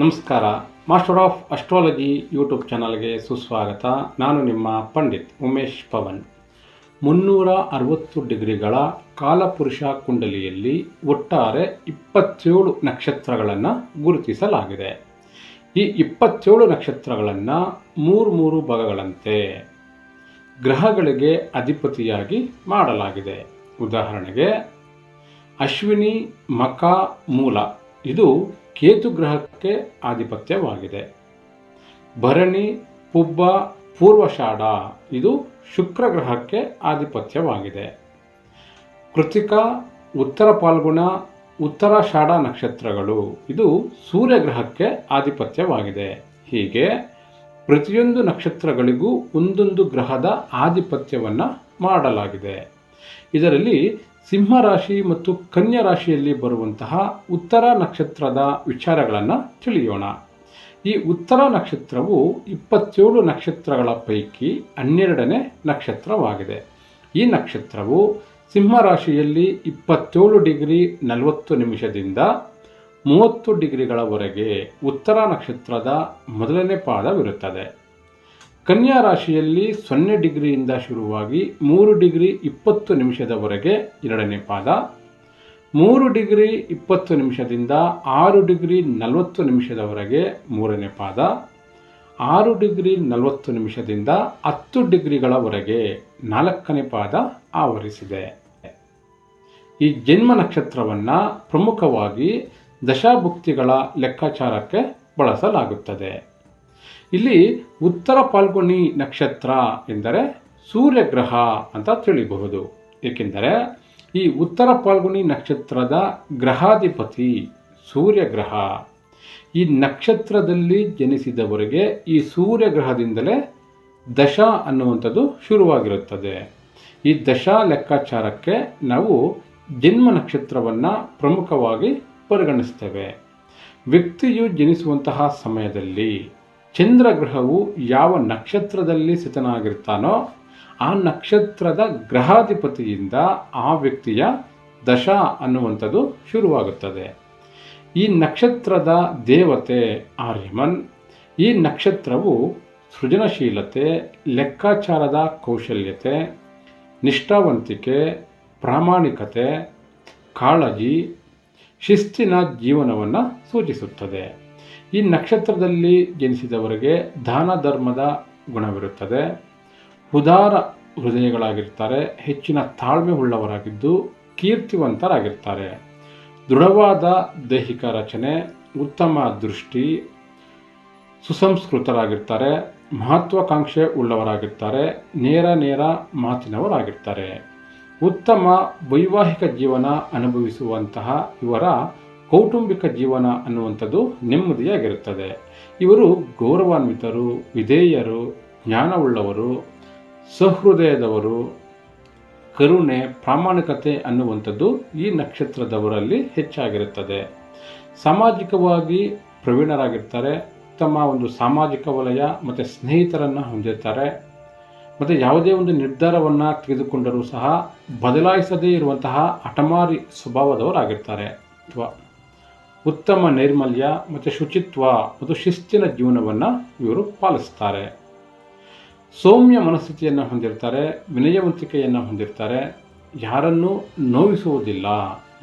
ನಮಸ್ಕಾರ. Master of astrology YouTube ಚಾನಲ್ಗೆ ಸುಸ್ವಾಗತ. ನಾನು ನಿಮ್ಮ ಪಂಡಿತ್ ಉಮೇಶ್ ಪವನ್. 360 ಡಿಗ್ರಿಗಳ ಕಾಲಪುರುಷ ಕುಂಡಲಿಯಲ್ಲಿ ಒಟ್ಟಾರೆ 27 ನಕ್ಷತ್ರಗಳನ್ನು ಗುರುತಿಸಲಾಗಿದೆ. ಈ 27 ನಕ್ಷತ್ರಗಳನ್ನು ಮೂರು ಭಾಗಗಳಂತೆ ಗ್ರಹಗಳಿಗೆ ಅಧಿಪತಿಯಾಗಿ ಮಾಡಲಾಗಿದೆ. ಉದಾಹರಣೆಗೆ ಅಶ್ವಿನಿ, ಮಖ, ಮೂಲ ಇದು ಕೇತು ಗ್ರಹಕ್ಕೆ ಆಧಿಪತ್ಯವಾಗಿದೆ. ಭರಣಿ, ಪುಬ್ಬ, ಪೂರ್ವಷಾಢ ಇದು ಶುಕ್ರ ಗ್ರಹಕ್ಕೆ ಆಧಿಪತ್ಯವಾಗಿದೆ. ಕೃತಿಕ, ಉತ್ತರ ಫಾಲ್ಗುಣ, ಉತ್ತರಾಷಾಢ ನಕ್ಷತ್ರಗಳು ಇದು ಸೂರ್ಯ ಗ್ರಹಕ್ಕೆ ಆಧಿಪತ್ಯವಾಗಿದೆ. ಹೀಗೆ ಪ್ರತಿಯೊಂದು ನಕ್ಷತ್ರಗಳಿಗೂ ಒಂದೊಂದು ಗ್ರಹದ ಆಧಿಪತ್ಯವನ್ನು ಮಾಡಲಾಗಿದೆ. ಇದರಲ್ಲಿ ಸಿಂಹ ರಾಶಿ ಮತ್ತು ಕನ್ಯಾ ರಾಶಿಯಲ್ಲಿ ಬರುವಂತಹ ಉತ್ತರ ನಕ್ಷತ್ರದ ವಿಚಾರಗಳನ್ನು ತಿಳಿಯೋಣ. ಈ ಉತ್ತರ ನಕ್ಷತ್ರವು 27 ನಕ್ಷತ್ರಗಳ ಪೈಕಿ 12ನೇ ನಕ್ಷತ್ರವಾಗಿದೆ. ಈ ನಕ್ಷತ್ರವು ಸಿಂಹ ರಾಶಿಯಲ್ಲಿ 27 ಡಿಗ್ರಿ 40 ನಿಮಿಷದಿಂದ 30 ಡಿಗ್ರಿಗಳವರೆಗೆ ಉತ್ತರ ನಕ್ಷತ್ರದ ಮೊದಲನೇ ಪಾದವಿರುತ್ತದೆ. ಕನ್ಯಾ ರಾಶಿಯಲ್ಲಿ 0 ಡಿಗ್ರಿಯಿಂದ ಶುರುವಾಗಿ 3 ಡಿಗ್ರಿ 20 ನಿಮಿಷದವರೆಗೆ ಎರಡನೇ ಪಾದ, 3 ಡಿಗ್ರಿ 20 ನಿಮಿಷದಿಂದ 6 ಡಿಗ್ರಿ 40 ನಿಮಿಷದವರೆಗೆ ಮೂರನೇ ಪಾದ, 6 ಡಿಗ್ರಿ 40 ನಿಮಿಷದಿಂದ 10 ಡಿಗ್ರಿಗಳವರೆಗೆ ನಾಲ್ಕನೇ ಪಾದ ಆವರಿಸಿದೆ. ಈ ಜನ್ಮ ನಕ್ಷತ್ರವನ್ನು ಪ್ರಮುಖವಾಗಿ ದಶಾಭುಕ್ತಿಗಳ ಲೆಕ್ಕಾಚಾರಕ್ಕೆ ಬಳಸಲಾಗುತ್ತದೆ. ಇಲ್ಲಿ ಉತ್ತರ ಫಾಲ್ಗುಣಿ ನಕ್ಷತ್ರ ಎಂದರೆ ಸೂರ್ಯಗ್ರಹ ಅಂತ ತಿಳಿಬಹುದು. ಏಕೆಂದರೆ ಈ ಉತ್ತರ ಫಾಲ್ಗುಣಿ ನಕ್ಷತ್ರದ ಗ್ರಹಾಧಿಪತಿ ಸೂರ್ಯಗ್ರಹ. ಈ ನಕ್ಷತ್ರದಲ್ಲಿ ಜನಿಸಿದವರಿಗೆ ಈ ಸೂರ್ಯಗ್ರಹದಿಂದಲೇ ದಶಾ ಅನ್ನುವಂಥದ್ದು ಶುರುವಾಗಿರುತ್ತದೆ. ಈ ದಶಾ ಲೆಕ್ಕಾಚಾರಕ್ಕೆ ನಾವು ಜನ್ಮ ನಕ್ಷತ್ರವನ್ನು ಪ್ರಮುಖವಾಗಿ ಪರಿಗಣಿಸ್ತೇವೆ. ವ್ಯಕ್ತಿಯು ಜನಿಸುವಂತಹ ಸಮಯದಲ್ಲಿ ಚಂದ್ರಗ್ರಹವು ಯಾವ ನಕ್ಷತ್ರದಲ್ಲಿ ಸ್ಥಿತನಾಗಿರ್ತಾನೋ ಆ ನಕ್ಷತ್ರದ ಗ್ರಹಾಧಿಪತಿಯಿಂದ ಆ ವ್ಯಕ್ತಿಯ ದಶಾ ಅನ್ನುವಂಥದ್ದು ಶುರುವಾಗುತ್ತದೆ. ಈ ನಕ್ಷತ್ರದ ದೇವತೆ ಆರ್ಯಮನ್. ಈ ನಕ್ಷತ್ರವು ಸೃಜನಶೀಲತೆ, ಲೆಕ್ಕಾಚಾರದ ಕೌಶಲ್ಯತೆ, ನಿಷ್ಠಾವಂತಿಕೆ, ಪ್ರಾಮಾಣಿಕತೆ, ಕಾಳಜಿ, ಶಿಸ್ತಿನ ಜೀವನವನ್ನು ಸೂಚಿಸುತ್ತದೆ. ಈ ನಕ್ಷತ್ರದಲ್ಲಿ ಜನಿಸಿದವರಿಗೆ ದಾನ ಧರ್ಮದ ಗುಣವಿರುತ್ತದೆ. ಉದಾರ ಹೃದಯಗಳಾಗಿರ್ತಾರೆ. ಹೆಚ್ಚಿನ ತಾಳ್ಮೆ ಉಳ್ಳವರಾಗಿದ್ದು ಕೀರ್ತಿವಂತರಾಗಿರ್ತಾರೆ. ದೃಢವಾದ ದೈಹಿಕ ರಚನೆ, ಉತ್ತಮ ದೃಷ್ಟಿ, ಸುಸಂಸ್ಕೃತರಾಗಿರ್ತಾರೆ. ಮಹತ್ವಾಕಾಂಕ್ಷೆ ಉಳ್ಳವರಾಗಿರ್ತಾರೆ. ನೇರ ಮಾತಿನವರಾಗಿರ್ತಾರೆ. ಉತ್ತಮ ವೈವಾಹಿಕ ಜೀವನ ಅನುಭವಿಸುವಂತಹ ಇವರ ಕೌಟುಂಬಿಕ ಜೀವನ ಅನ್ನುವಂಥದ್ದು ನೆಮ್ಮದಿಯಾಗಿರುತ್ತದೆ. ಇವರು ಗೌರವಾನ್ವಿತರು, ವಿಧೇಯರು, ಜ್ಞಾನವುಳ್ಳವರು, ಸಹೃದಯದವರು, ಕರುಣೆ, ಪ್ರಾಮಾಣಿಕತೆ ಅನ್ನುವಂಥದ್ದು ಈ ನಕ್ಷತ್ರದವರಲ್ಲಿ ಹೆಚ್ಚಾಗಿರುತ್ತದೆ. ಸಾಮಾಜಿಕವಾಗಿ ಪ್ರವೀಣರಾಗಿರ್ತಾರೆ. ಉತ್ತಮ ಒಂದು ಸಾಮಾಜಿಕ ವಲಯ ಮತ್ತು ಸ್ನೇಹಿತರನ್ನು ಹೊಂದಿರ್ತಾರೆ. ಮತ್ತು ಯಾವುದೇ ಒಂದು ನಿರ್ಧಾರವನ್ನು ತೆಗೆದುಕೊಂಡರೂ ಸಹ ಬದಲಾಯಿಸದೇ ಇರುವಂತಹ ಹಠಮಾರಿ ಸ್ವಭಾವದವರಾಗಿರ್ತಾರೆ. ಉತ್ತಮ ನೈರ್ಮಲ್ಯ ಮತ್ತು ಶುಚಿತ್ವ ಮತ್ತು ಶಿಸ್ತಿನ ಜೀವನವನ್ನು ಇವರು ಪಾಲಿಸ್ತಾರೆ. ಸೌಮ್ಯ ಮನಸ್ಥಿತಿಯನ್ನು ಹೊಂದಿರ್ತಾರೆ. ವಿನಯವಂತಿಕೆಯನ್ನು ಹೊಂದಿರ್ತಾರೆ. ಯಾರನ್ನೂ ನೋವಿಸುವುದಿಲ್ಲ.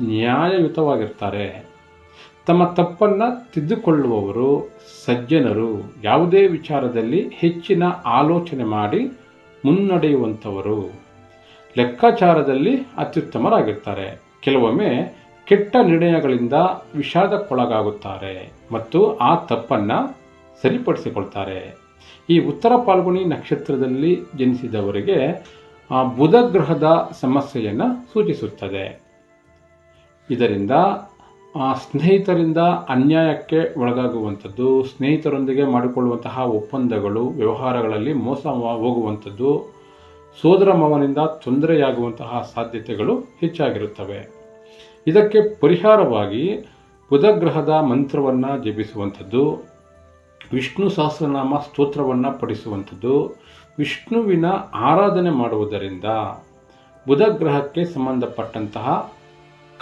ನ್ಯಾಯಯುತವಾಗಿರ್ತಾರೆ. ತಮ್ಮ ತಪ್ಪನ್ನು ತಿದ್ದುಕೊಳ್ಳುವವರು, ಸಜ್ಜನರು. ಯಾವುದೇ ವಿಚಾರದಲ್ಲಿ ಹೆಚ್ಚಿನ ಆಲೋಚನೆ ಮಾಡಿ ಮುನ್ನಡೆಯುವಂಥವರು. ಲೆಕ್ಕಾಚಾರದಲ್ಲಿ ಅತ್ಯುತ್ತಮರಾಗಿರ್ತಾರೆ. ಕೆಲವೊಮ್ಮೆ ಕೆಟ್ಟ ನಿರ್ಣಯಗಳಿಂದ ವಿಷಾದಕ್ಕೊಳಗಾಗುತ್ತಾರೆ ಮತ್ತು ಆ ತಪ್ಪನ್ನು ಸರಿಪಡಿಸಿಕೊಳ್ತಾರೆ. ಈ ಉತ್ತರ ಫಾಲ್ಗುಣಿ ನಕ್ಷತ್ರದಲ್ಲಿ ಜನಿಸಿದವರಿಗೆ ಬುಧ ಗ್ರಹದ ಸಮಸ್ಯೆಯನ್ನು ಸೂಚಿಸುತ್ತದೆ. ಇದರಿಂದ ಸ್ನೇಹಿತರಿಂದ ಅನ್ಯಾಯಕ್ಕೆ ಒಳಗಾಗುವಂಥದ್ದು, ಸ್ನೇಹಿತರೊಂದಿಗೆ ಮಾಡಿಕೊಳ್ಳುವಂತಹ ಒಪ್ಪಂದಗಳು, ವ್ಯವಹಾರಗಳಲ್ಲಿ ಮೋಸ ಹೋಗುವಂಥದ್ದು, ಸೋದರ ಮಾವನಿಂದ ತೊಂದರೆಯಾಗುವಂತಹ ಸಾಧ್ಯತೆಗಳು ಹೆಚ್ಚಾಗಿರುತ್ತವೆ. ಇದಕ್ಕೆ ಪರಿಹಾರವಾಗಿ ಬುಧಗ್ರಹದ ಮಂತ್ರವನ್ನು ಜಪಿಸುವಂಥದ್ದು, ವಿಷ್ಣು ಸಹಸ್ರನಾಮ ಸ್ತೋತ್ರವನ್ನು ಪಠಿಸುವಂಥದ್ದು, ವಿಷ್ಣುವಿನ ಆರಾಧನೆ ಮಾಡುವುದರಿಂದ ಬುಧಗ್ರಹಕ್ಕೆ ಸಂಬಂಧಪಟ್ಟಂತಹ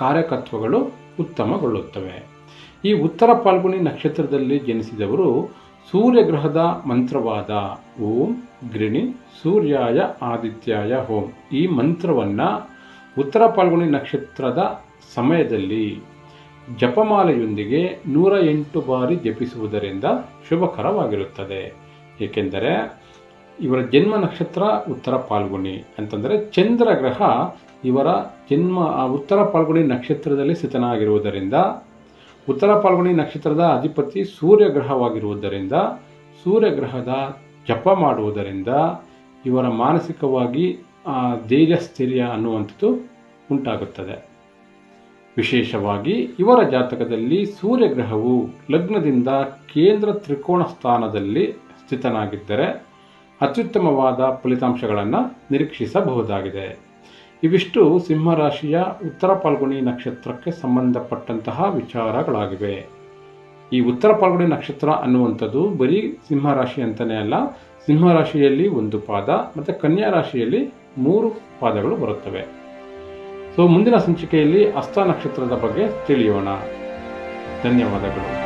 ಕಾರ್ಯಕತ್ವಗಳು ಉತ್ತಮಗೊಳ್ಳುತ್ತವೆ. ಈ ಉತ್ತರ ಫಾಲ್ಗುಣಿ ನಕ್ಷತ್ರದಲ್ಲಿ ಜನಿಸಿದವರು ಸೂರ್ಯಗ್ರಹದ ಮಂತ್ರವಾದ ಓಂ ಗೃಣಿ ಸೂರ್ಯಾಯ ಆದಿತ್ಯಾಯ ಓಂ ಈ ಮಂತ್ರವನ್ನು ಉತ್ತರ ಫಾಲ್ಗುಣಿ ನಕ್ಷತ್ರದ ಸಮಯದಲ್ಲಿ ಜಪಮಾಲೆಯೊಂದಿಗೆ 108 ಬಾರಿ ಜಪಿಸುವುದರಿಂದ ಶುಭಕರವಾಗಿರುತ್ತದೆ. ಏಕೆಂದರೆ ಇವರ ಜನ್ಮ ನಕ್ಷತ್ರ ಉತ್ತರ ಫಾಲ್ಗುಣಿ ಅಂತಂದರೆ ಚಂದ್ರಗ್ರಹ ಇವರ ಉತ್ತರ ಫಾಲ್ಗುಣಿ ನಕ್ಷತ್ರದಲ್ಲಿ ಸ್ಥಿತನಾಗಿರುವುದರಿಂದ, ಉತ್ತರ ಫಾಲ್ಗುಣಿ ನಕ್ಷತ್ರದ ಅಧಿಪತಿ ಸೂರ್ಯಗ್ರಹವಾಗಿರುವುದರಿಂದ, ಸೂರ್ಯಗ್ರಹದ ಜಪ ಮಾಡುವುದರಿಂದ ಇವರ ಮಾನಸಿಕವಾಗಿ ಧೈರ್ಯಸ್ಥೈರ್ಯ ಅನ್ನುವಂಥದ್ದು ಉಂಟಾಗುತ್ತದೆ. ವಿಶೇಷವಾಗಿ ಇವರ ಜಾತಕದಲ್ಲಿ ಸೂರ್ಯಗ್ರಹವು ಲಗ್ನದಿಂದ ಕೇಂದ್ರ ತ್ರಿಕೋಣ ಸ್ಥಾನದಲ್ಲಿ ಸ್ಥಿತನಾಗಿದ್ದರೆ ಅತ್ಯುತ್ತಮವಾದ ಫಲಿತಾಂಶಗಳನ್ನು ನಿರೀಕ್ಷಿಸಬಹುದಾಗಿದೆ. ಇವಿಷ್ಟು ಸಿಂಹರಾಶಿಯ ಉತ್ತರ ಫಾಲ್ಗುಣಿ ನಕ್ಷತ್ರಕ್ಕೆ ಸಂಬಂಧಪಟ್ಟಂತಹ ವಿಚಾರಗಳಾಗಿವೆ. ಈ ಉತ್ತರ ಫಾಲ್ಗುಣಿ ನಕ್ಷತ್ರ ಅನ್ನುವಂಥದ್ದು ಬರೀ ಸಿಂಹರಾಶಿ ಅಂತಲೇ ಅಲ್ಲ, ಸಿಂಹರಾಶಿಯಲ್ಲಿ 1 ಪಾದ ಮತ್ತು ಕನ್ಯಾ ರಾಶಿಯಲ್ಲಿ 3 ಪಾದಗಳು ಬರುತ್ತವೆ. ಮುಂದಿನ ಸಂಚಿಕೆಯಲ್ಲಿ ಹಸ್ತ ನಕ್ಷತ್ರದ ಬಗ್ಗೆ ತಿಳಿಯೋಣ. ಧನ್ಯವಾದಗಳು.